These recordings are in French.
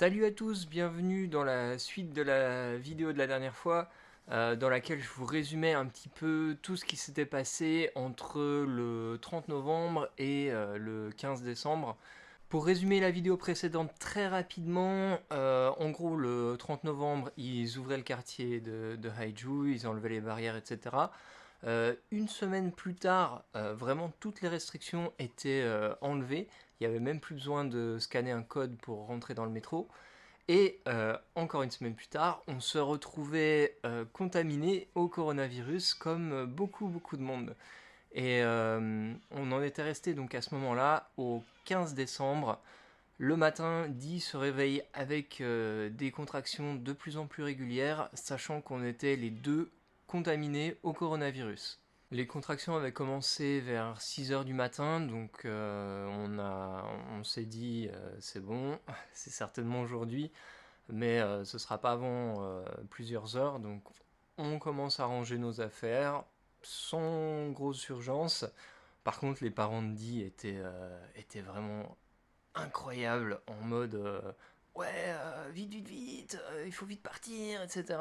Salut à tous, bienvenue dans la suite de la vidéo de la dernière fois, dans laquelle je vous résumais un petit peu tout ce qui s'était passé entre le 30 novembre et le 15 décembre. Pour résumer la vidéo précédente très rapidement, en gros le 30 novembre ils ouvraient le quartier de Haiju, ils enlevaient les barrières, etc. Une semaine plus tard, vraiment toutes les restrictions étaient enlevées. Il n'y avait même plus besoin de scanner un code pour rentrer dans le métro. Et encore une semaine plus tard, on se retrouvait contaminé au coronavirus comme beaucoup de monde. Et on en était resté donc à ce moment-là au 15 décembre. Le matin, Dee se réveille avec des contractions de plus en plus régulières, sachant qu'on était les deux contaminés au coronavirus. Les contractions avaient commencé vers 6 heures du matin, donc on s'est dit c'est bon, c'est certainement aujourd'hui, mais ce sera pas avant plusieurs heures, donc on commence à ranger nos affaires sans grosse urgence. Par contre, les parents de Dee étaient vraiment incroyables en mode ouais, vite, il faut vite partir, etc.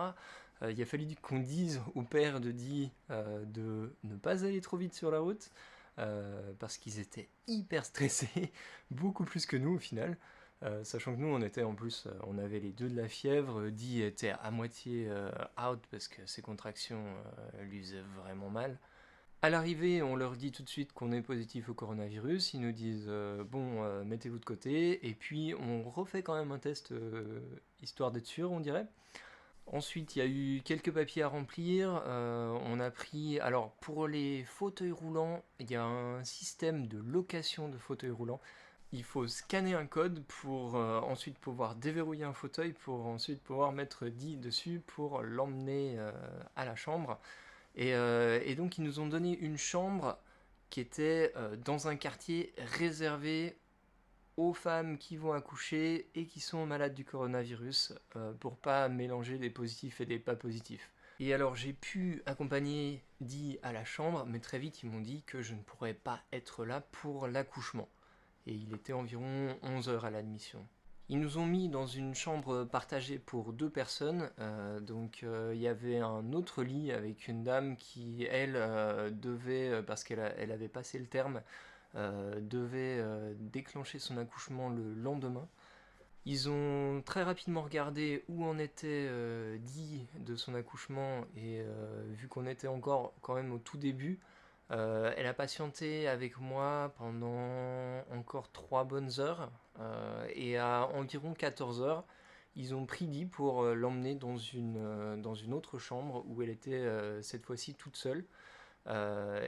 Il a fallu qu'on dise au père de Dee de ne pas aller trop vite sur la route parce qu'ils étaient hyper stressés, beaucoup plus que nous au final. Sachant que nous, on était en plus, on avait les deux de la fièvre. Dee était à moitié out parce que ses contractions lui faisaient vraiment mal. À l'arrivée, on leur dit tout de suite qu'on est positif au coronavirus. Ils nous disent bon, mettez-vous de côté. Et puis, on refait quand même un test histoire d'être sûr, on dirait. Ensuite, il y a eu quelques papiers à remplir. On a pris. Alors, pour les fauteuils roulants, il y a un système de location de fauteuils roulants. Il faut scanner un code pour ensuite pouvoir déverrouiller un fauteuil, pour ensuite pouvoir mettre 10 dessus pour l'emmener à la chambre. Et donc ils nous ont donné une chambre qui était dans un quartier réservé aux femmes qui vont accoucher et qui sont malades du coronavirus pour pas mélanger les positifs et les pas positifs. Et alors j'ai pu accompagner Dee à la chambre, mais très vite ils m'ont dit que je ne pourrais pas être là pour l'accouchement. Et il était environ 11 heures à l'admission. Ils nous ont mis dans une chambre partagée pour deux personnes. Donc il y avait un autre lit avec une dame qui, elle, devait, parce qu'elle avait passé le terme, devait déclencher son accouchement le lendemain. Ils ont très rapidement regardé où en était Dee de son accouchement et vu qu'on était encore quand même au tout début, elle a patienté avec moi pendant encore 3 bonnes heures et à environ 14 heures, ils ont pris Dee pour l'emmener dans une autre chambre où elle était cette fois-ci toute seule.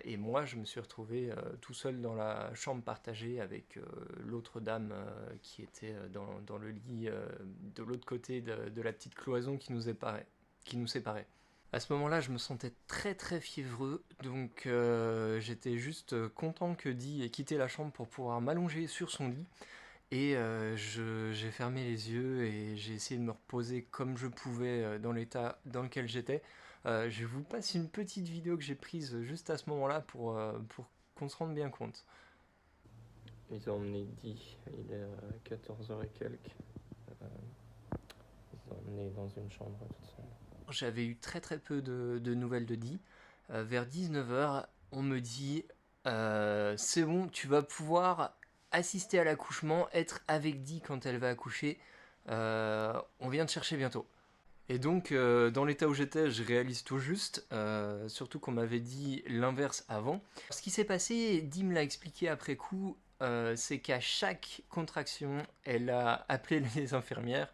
Et moi, je me suis retrouvé tout seul dans la chambre partagée avec l'autre dame qui était dans le lit de l'autre côté de la petite cloison qui nous séparait. À ce moment-là, je me sentais très fiévreux, donc j'étais juste content que Dee ait quitté la chambre pour pouvoir m'allonger sur son lit. Et j'ai fermé les yeux et j'ai essayé de me reposer comme je pouvais dans l'état dans lequel j'étais. Je vous passe une petite vidéo que j'ai prise juste à ce moment-là pour qu'on se rende bien compte. Ils ont emmené Dee, il est 14 heures et quelques. Ils ont emmené dans une chambre toute seule. J'avais eu très peu de nouvelles de Dee. Vers 19 heures, on me dit c'est bon, tu vas pouvoir assister à l'accouchement, être avec Dee quand elle va accoucher. On vient te chercher bientôt. Et donc, dans l'état où j'étais, je réalise tout juste, surtout qu'on m'avait dit l'inverse avant. Ce qui s'est passé, Dee me l'a expliqué après coup, c'est qu'à chaque contraction, elle a appelé les infirmières,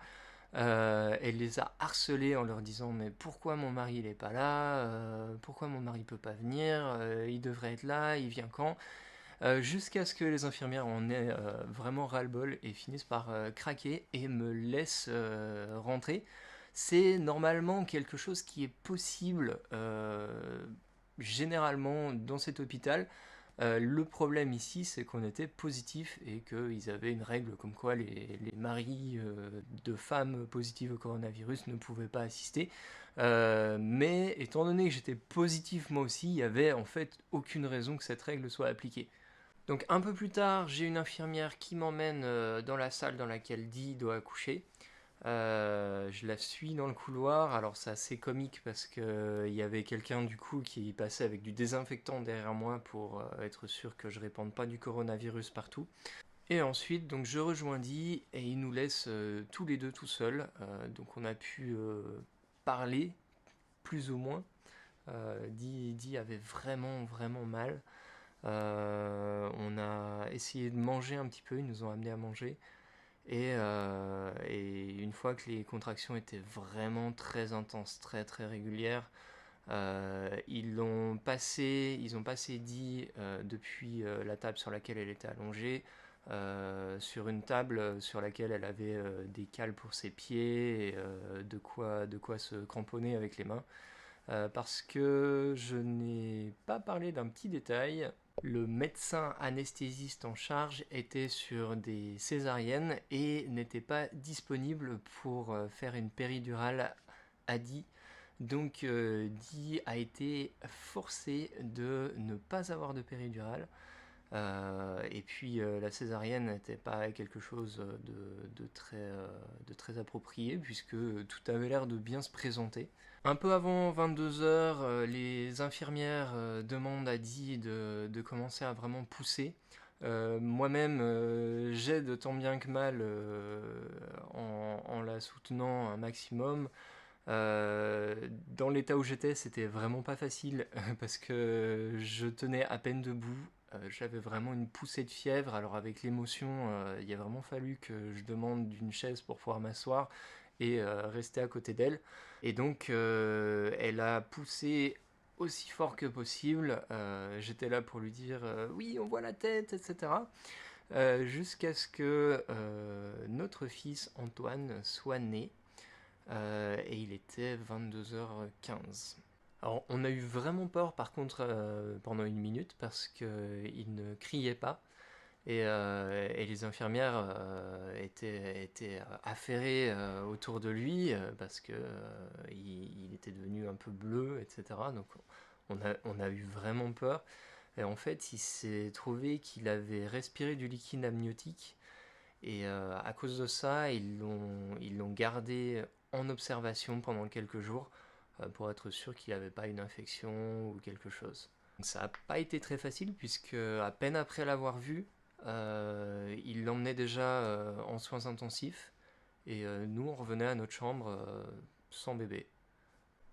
elle les a harcelés en leur disant mais pourquoi mon mari il est pas là, pourquoi mon mari peut pas venir, il devrait être là, il vient quand, jusqu'à ce que les infirmières en aient vraiment ras-le-bol et finissent par craquer et me laissent rentrer. C'est normalement quelque chose qui est possible généralement dans cet hôpital. Le problème ici, c'est qu'on était positif et qu'ils avaient une règle comme quoi les maris de femmes positives au coronavirus ne pouvaient pas assister. Mais étant donné que j'étais positif moi aussi, il n'y avait en fait aucune raison que cette règle soit appliquée. Donc un peu plus tard, j'ai une infirmière qui m'emmène dans la salle dans laquelle Dee doit accoucher. Je la suis dans le couloir, alors c'est assez comique parce que il y avait quelqu'un du coup qui passait avec du désinfectant derrière moi pour être sûr que je répande pas du coronavirus partout. Et ensuite, donc je rejoins Dee et il nous laisse tous les deux tout seuls. Donc on a pu parler plus ou moins. Dee avait vraiment vraiment mal. On a essayé de manger un petit peu, ils nous ont amené à manger. Et une fois que les contractions étaient vraiment très intenses, très très régulières, ils ont passé Dee depuis la table sur laquelle elle était allongée sur une table sur laquelle elle avait des cales pour ses pieds et de quoi se cramponner avec les mains. Parce que je n'ai pas parlé d'un petit détail. Le médecin anesthésiste en charge était sur des césariennes et n'était pas disponible pour faire une péridurale à Dee. Donc Dee a été forcé de ne pas avoir de péridurale. Et puis la césarienne n'était pas quelque chose de très approprié puisque tout avait l'air de bien se présenter. Un peu avant 22 heures, les infirmières demandent à Dee de commencer à vraiment pousser. Moi-même, j'aide tant bien que mal en la soutenant un maximum. Dans l'état où j'étais, c'était vraiment pas facile parce que je tenais à peine debout. J'avais vraiment une poussée de fièvre. Alors avec l'émotion, il a vraiment fallu que je demande d'une chaise pour pouvoir m'asseoir et rester à côté d'elle. Et donc elle a poussé aussi fort que possible. J'étais là pour lui dire oui, on voit la tête, etc. Jusqu'à ce que notre fils Antoine soit né. Et il était 22h15. Alors, on a eu vraiment peur par contre pendant une minute parce qu'il ne criait pas et les infirmières étaient affairées autour de lui parce que il était devenu un peu bleu, etc. Donc on a eu vraiment peur. Et en fait, il s'est trouvé qu'il avait respiré du liquide amniotique et à cause de ça, ils l'ont gardé en observation pendant quelques jours pour être sûr qu'il n'avait pas une infection ou quelque chose. Ça n'a pas été très facile puisque à peine après l'avoir vu, il l'emmenait déjà en soins intensifs et nous on revenait à notre chambre sans bébé.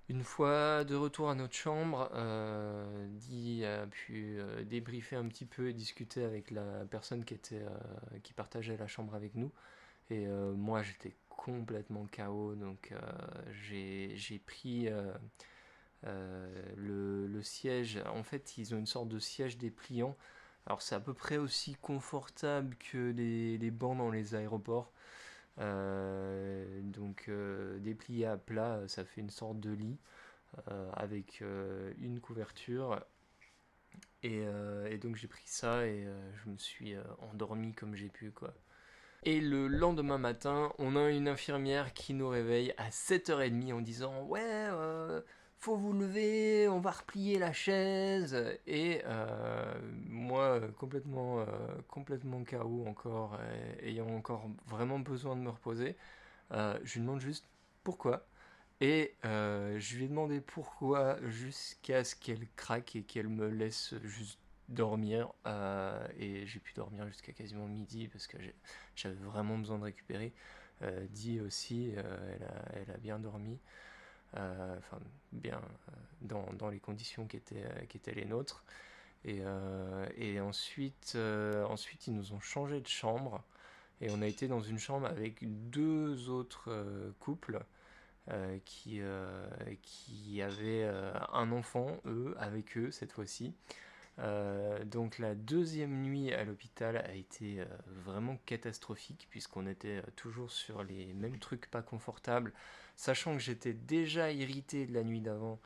Une fois de retour à notre chambre, Dee a pu débriefer un petit peu et discuter avec la personne qui partageait la chambre avec nous. Et moi j'étais complètement KO, donc j'ai pris le siège. En fait, ils ont une sorte de siège dépliant. Alors c'est à peu près aussi confortable que les bancs dans les aéroports. Donc déplié à plat, ça fait une sorte de lit avec une couverture. Et donc j'ai pris ça et je me suis endormi comme j'ai pu, quoi. Et le lendemain matin, on a une infirmière qui nous réveille à 7h30 en disant ouais, faut vous lever, on va replier la chaise. Et moi, complètement KO encore, ayant encore vraiment besoin de me reposer, je lui demande juste pourquoi. Et je lui ai demandé pourquoi jusqu'à ce qu'elle craque et qu'elle me laisse juste dormir. Et j'ai pu dormir jusqu'à quasiment midi parce que j'avais vraiment besoin de récupérer. Dee aussi, elle a bien dormi. Enfin, bien dans les conditions qui étaient les nôtres. Et ensuite, ils nous ont changé de chambre. Et on a été dans une chambre avec deux autres couples qui avaient un enfant, eux, avec eux cette fois-ci. Donc la deuxième nuit à l'hôpital a été vraiment catastrophique puisqu'on était toujours sur les mêmes trucs pas confortables, sachant que j'étais déjà irrité de la nuit d'avant,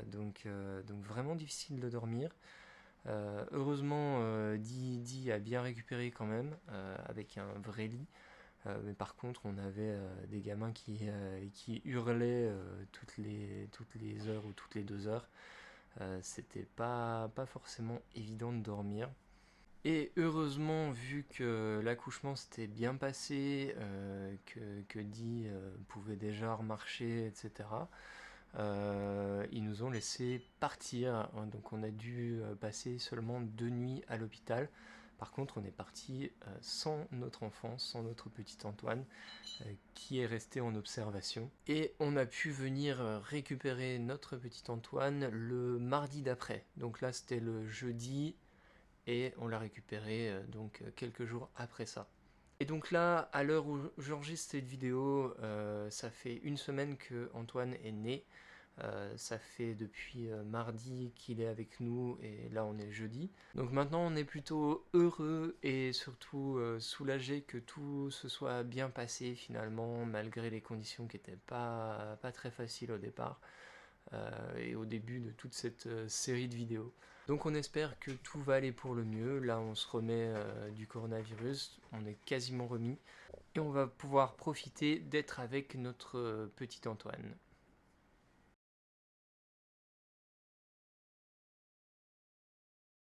donc vraiment difficile de dormir. Heureusement, Dee a bien récupéré quand même avec un vrai lit. Mais par contre, on avait des gamins qui hurlaient toutes les heures ou toutes les 2 heures. C'était pas forcément évident de dormir. Et heureusement, vu que l'accouchement s'était bien passé, mercredi pouvait déjà remarcher, etc. Ils nous ont laissé partir, hein, donc on a dû passer seulement 2 nuits à l'hôpital. Par contre, on est parti sans notre enfant, sans notre petit Antoine, qui est resté en observation. Et on a pu venir récupérer notre petit Antoine le mardi d'après. Donc là, c'était le jeudi, et on l'a récupéré donc quelques jours après ça. Et donc là, à l'heure où j'enregistre cette vidéo, ça fait 1 semaine que Antoine est né. Ça fait depuis mardi qu'il est avec nous et là on est jeudi. Donc maintenant on est plutôt heureux et surtout soulagé que tout se soit bien passé finalement, malgré les conditions qui n'étaient pas très faciles au départ et au début de toute cette série de vidéos. Donc on espère que tout va aller pour le mieux. Là on se remet du coronavirus, on est quasiment remis et on va pouvoir profiter d'être avec notre petit Antoine.